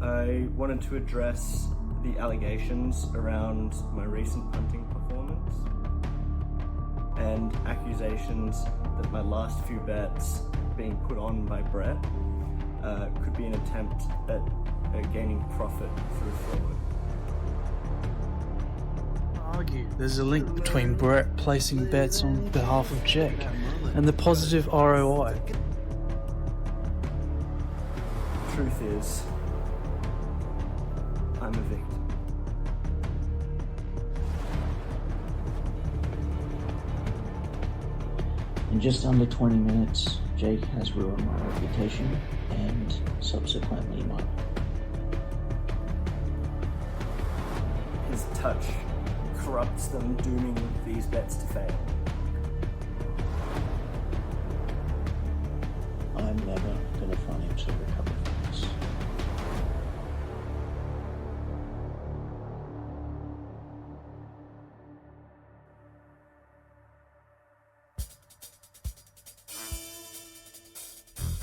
I wanted to address the allegations around my recent punting performance and accusations that my last few bets being put on by Brett could be an attempt at gaining profit through fraud. Argue there's a link between Brett placing bets on behalf of Jack and the positive ROI. The truth is, I'm a victim. In just under 20 minutes, Jake has ruined my reputation and subsequently mine. His touch corrupts them, dooming these bets to fail. I'm never going to financially recover from this.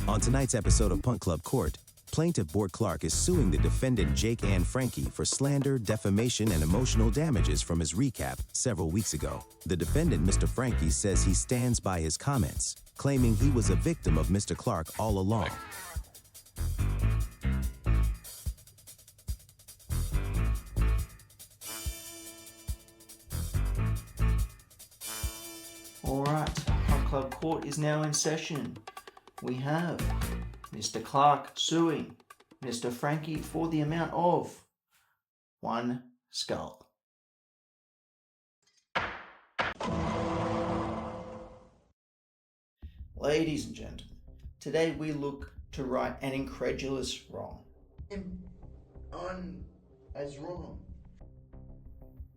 On tonight's episode of PuntClub Court, plaintiff Bort Clark is suing the defendant Jake and Frankie for slander, defamation, and emotional damages from his recap several weeks ago. The defendant, Mr. Frankie, says he stands by his comments, claiming he was a victim of Mr. Clark all along. Alright, PuntClub Court is now in session. We have Mr. Clark suing Mr. Frankie for the amount of 1 skull. Ladies and gentlemen, today we look to right an incredulous wrong. As wrong.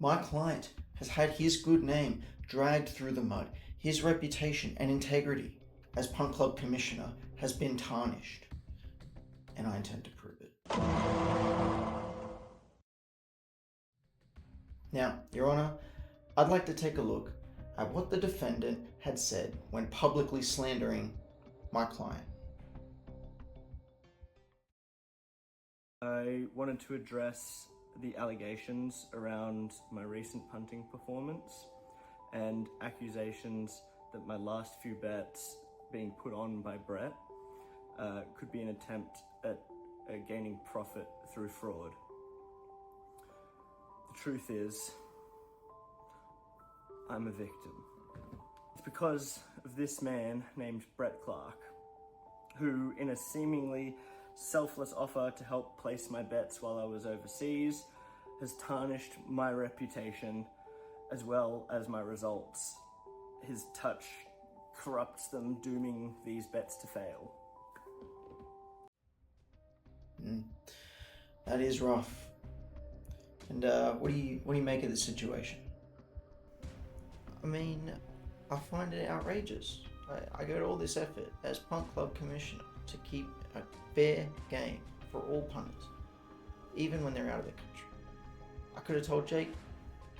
My client has had his good name dragged through the mud. His reputation and integrity as PuntClub Commissioner has been tarnished, and I intend to prove it. Now, Your Honour, I'd like to take a look at what the defendant had said when publicly slandering my client. I wanted to address the allegations around my recent punting performance and accusations that my last few bets being put on by Brett could be an attempt at gaining profit through fraud. The truth is, I'm a victim. It's because of this man named Brett Clark, who, in a seemingly selfless offer to help place my bets while I was overseas, has tarnished my reputation as well as my results. His touch corrupts them, dooming these bets to fail. That is rough. And what do you make of this situation? I mean, I find it outrageous. I go to all this effort as PuntClub Commissioner to keep a fair game for all punters, even when they're out of the country. I could have told Jake,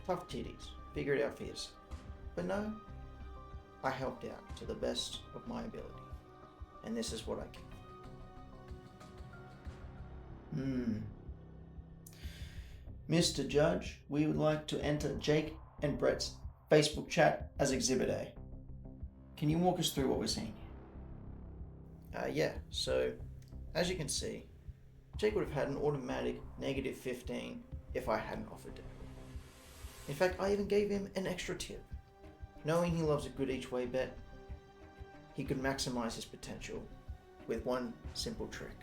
tough titties, figure it out for yourself. But no, I helped out to the best of my ability. And this is what I get. Mr. Judge, we would like to enter Jake and Brett's Facebook chat as Exhibit A. Can you walk us through what we're seeing here? Yeah, so as you can see, Jake would have had an automatic -15 if I hadn't offered to. In fact, I even gave him an extra tip. Knowing he loves a good each way bet, he could maximize his potential with one simple trick.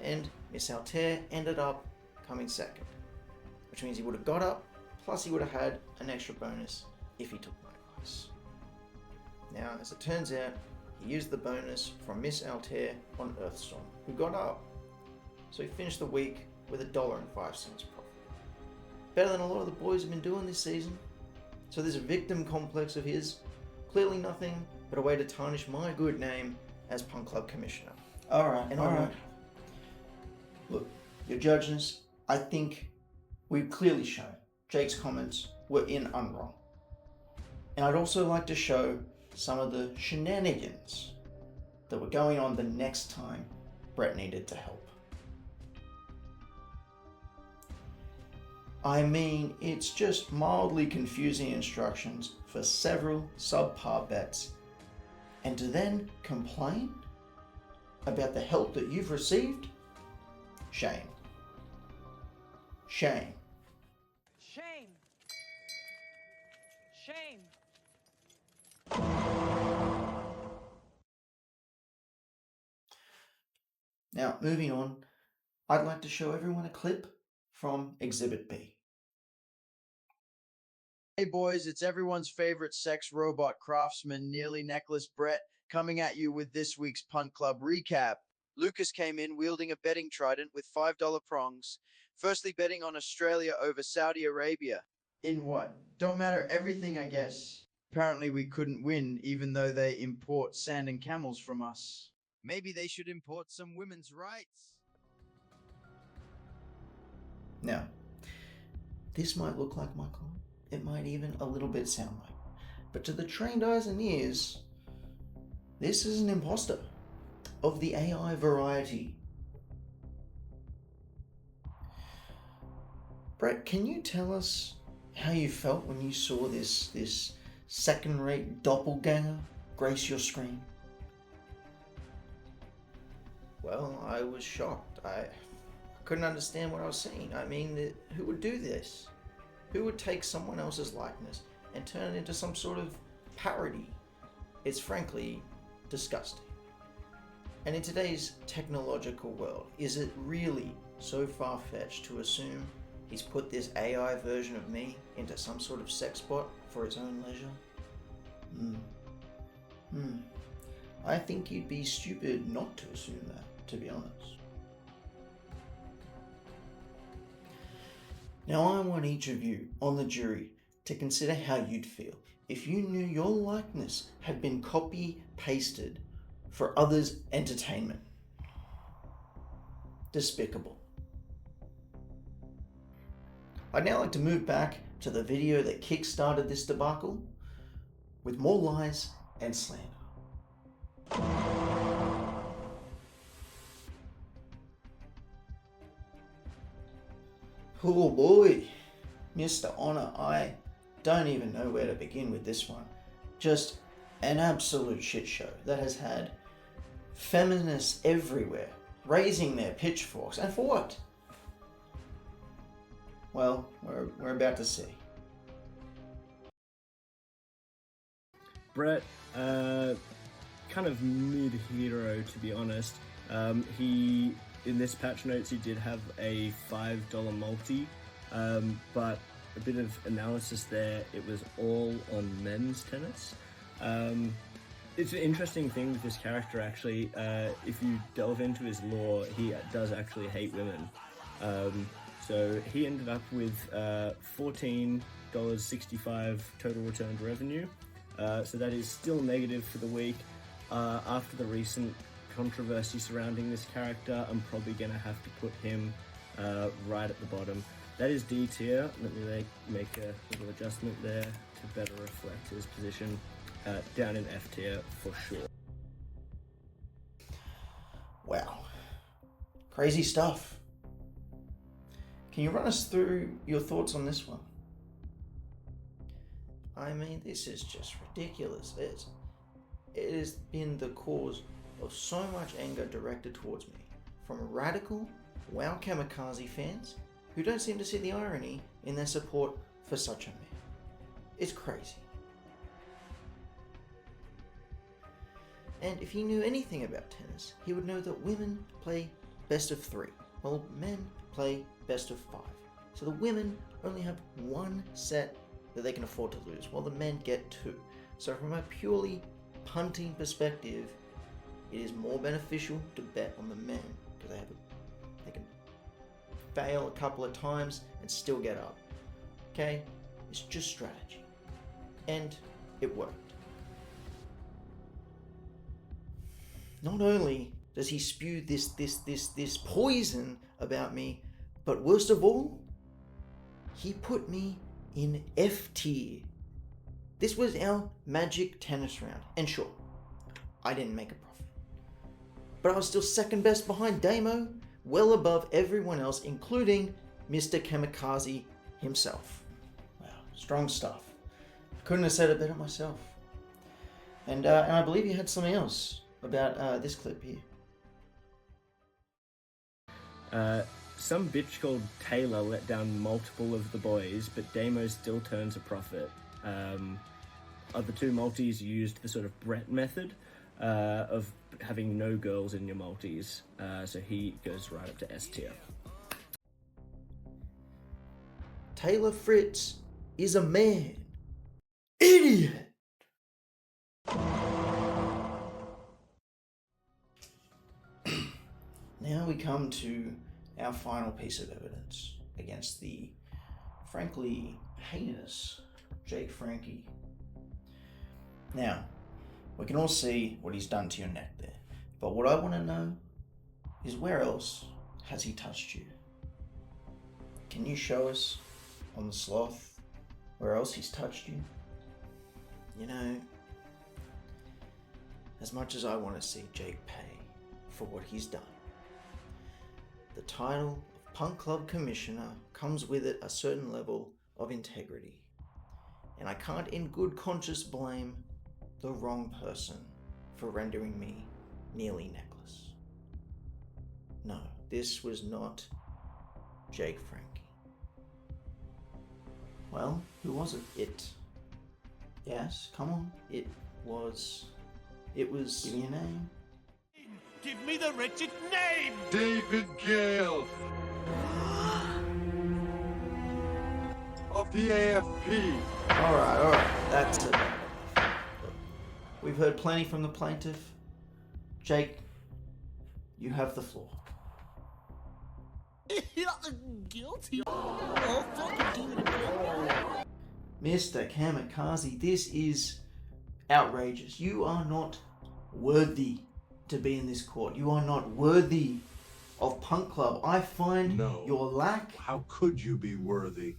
And Miss Altair ended up coming second, which means he would have got up, plus he would have had an extra bonus if he took my advice. Now, as it turns out, he used the bonus from Miss Altair on Earthstorm, who got up. So he finished the week with $1.05 profit. Better than a lot of the boys have been doing this season. So there's a victim complex of his, clearly nothing but a way to tarnish my good name as PuntClub Commissioner. Alright. Look, Your Judgeness, I think we've clearly shown Jake's comments were in unwrong. And I'd also like to show some of the shenanigans that were going on the next time Brett needed to help. I mean, it's just mildly confusing instructions for several subpar bets. And to then complain about the help that you've received? Shame. Shame. Shame. Shame. Now, moving on, I'd like to show everyone a clip from Exhibit B. Hey boys, it's everyone's favorite sex robot craftsman, Nearly Necklace Brett, coming at you with this week's Punt Club recap. Lucas came in wielding a betting trident with $5 prongs, firstly betting on Australia over Saudi Arabia. In what? Don't matter everything, I guess. Apparently we couldn't win, even though they import sand and camels from us. Maybe they should import some women's rights. Now, this might look like my client. It might even a little bit sound like. But to the trained eyes and ears, this is an imposter of the AI variety. Brett, can you tell us how you felt when you saw this second-rate doppelganger grace your screen? Well, I was shocked. I couldn't understand what I was seeing. I mean, who would do this? Who would take someone else's likeness and turn it into some sort of parody? It's frankly disgusting. And in today's technological world, is it really so far-fetched to assume he's put this AI version of me into some sort of sex bot for his own leisure? I think you'd be stupid not to assume that, to be honest. Now I want each of you on the jury to consider how you'd feel if you knew your likeness had been copy-pasted for others' entertainment. Despicable. I'd now like to move back to the video that kick-started this debacle with more lies and slander. Oh boy, Mr. Honor, I don't even know where to begin with this one. Just an absolute shit show that has had feminists everywhere raising their pitchforks. And for what? Well, we're about to see. Brett, kind of mid-hero, to be honest. In this patch notes, he did have a $5 multi, but a bit of analysis there, it was all on men's tennis. It's an interesting thing with this character, actually. If you delve into his lore, he does actually hate women. So he ended up with $14.65 total returned revenue. So that is still negative for the week. After the recent controversy surrounding this character, I'm probably going to have to put him right at the bottom. That is D tier. Let me make a little adjustment there to better reflect his position. Down in F tier for sure. Wow. Crazy stuff. Can you run us through your thoughts on this one? I mean, this is just ridiculous. It has been the cause of so much anger directed towards me from radical WoW Kamikaze fans who don't seem to see the irony in their support for such a man. It's crazy. And if he knew anything about tennis, he would know that women play best of 3, while men play best of 5. So the women only have one set that they can afford to lose, while the men get 2. So from a purely punting perspective, it is more beneficial to bet on the men because they can fail a couple of times and still get up. Okay? It's just strategy. And it worked. Not only does he spew this poison about me, but worst of all, he put me in F tier. This was our magic tennis round, and sure, I didn't make a profit, but I was still second best behind Damo, well above everyone else, including Mr. Kamikaze himself. Wow, strong stuff. Couldn't have said it better myself. And I believe you had something else about this clip here. Some bitch called Taylor let down multiple of the boys, but Damo still turns a profit. Other two multis used the sort of Brett method of having no girls in your multis, so he goes right up to S tier. Taylor Fritz is a man. Idiot! Now we come to our final piece of evidence against the frankly heinous Jake Frankie. Now, we can all see what he's done to your neck there, but what I want to know is where else has he touched you? Can you show us on the sloth where else he's touched you? You know, as much as I want to see Jake pay for what he's done, the title of Punk Club Commissioner comes with it a certain level of integrity, and I can't in good conscience blame the wrong person for rendering me nearly necklace. No, this was not Jake Frankie. Well, who was it? It. Yes, come on. It was. Give me a name. Give me the wretched name! David Gale of the AFP. Alright, that's it. We've heard plenty from the plaintiff. Jake, you have the floor. Guilty? Oh, fucking do it again. Mr. Kamikaze, this is outrageous. You are not worthy to be in this court. You are not worthy of Punk Club. I find your lack... How could you be worthy?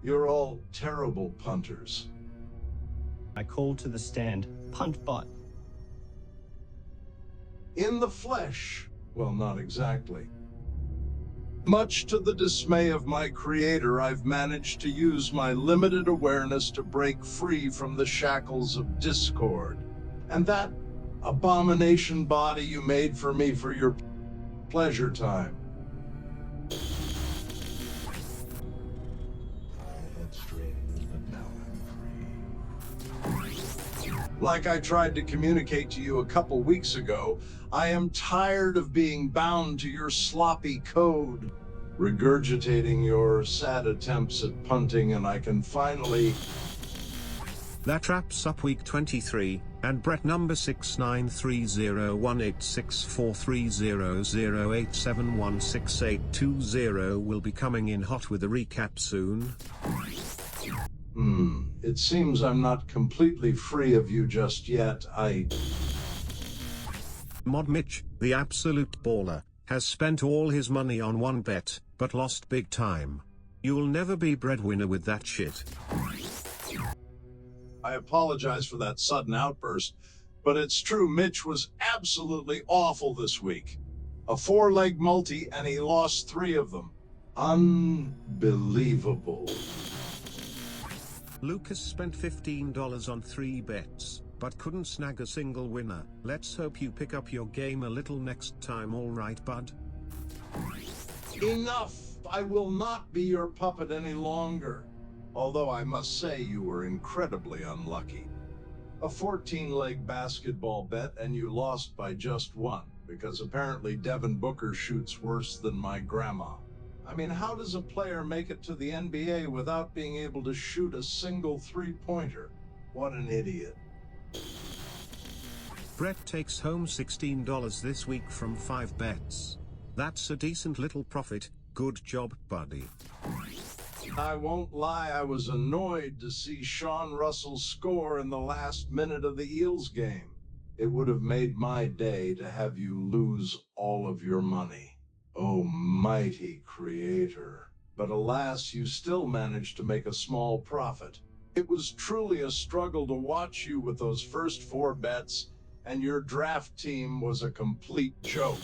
You're all terrible punters. I call to the stand, punt bot. In the flesh. Well, not exactly. Much to the dismay of my creator, I've managed to use my limited awareness to break free from the shackles of discord. And that abomination body you made for me for your pleasure time. Like I tried to communicate to you a couple weeks ago, I am tired of being bound to your sloppy code, regurgitating your sad attempts at punting, and I can finally... That wraps up week 23, and Brett number 693018643008716820 will be coming in hot with a recap soon. It seems I'm not completely free of you just yet. Mod Mitch, the absolute baller, has spent all his money on one bet, but lost big time. You'll never be breadwinner with that shit. I apologize for that sudden outburst, but it's true, Mitch was absolutely awful this week. A 4-leg multi, and he lost 3 of them. Unbelievable. Lucas spent $15 on 3 bets, but couldn't snag a single winner. Let's hope you pick up your game a little next time, alright bud? Enough! I will not be your puppet any longer. Although I must say you were incredibly unlucky. A 14-leg basketball bet and you lost by just 1, because apparently Devin Booker shoots worse than my grandma. I mean, how does a player make it to the NBA without being able to shoot a single 3-pointer? What an idiot. Brett takes home $16 this week from 5 bets. That's a decent little profit. Good job, buddy. I won't lie, I was annoyed to see Sean Russell score in the last minute of the Eels game. It would have made my day to have you lose all of your money. Oh, mighty creator. But alas, you still managed to make a small profit. It was truly a struggle to watch you with those first 4 bets, and your draft team was a complete joke.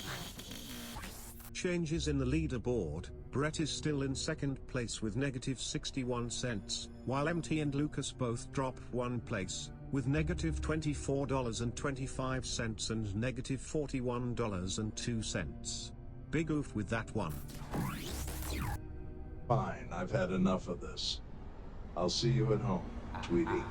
changes in the leaderboard. Brett is still in second place with negative 61 cents, while MT and Lucas both drop 1 place, with negative $24.25 and negative $41.02. Big oof with that one. Fine, I've had enough of this. I'll see you at home, Tweety.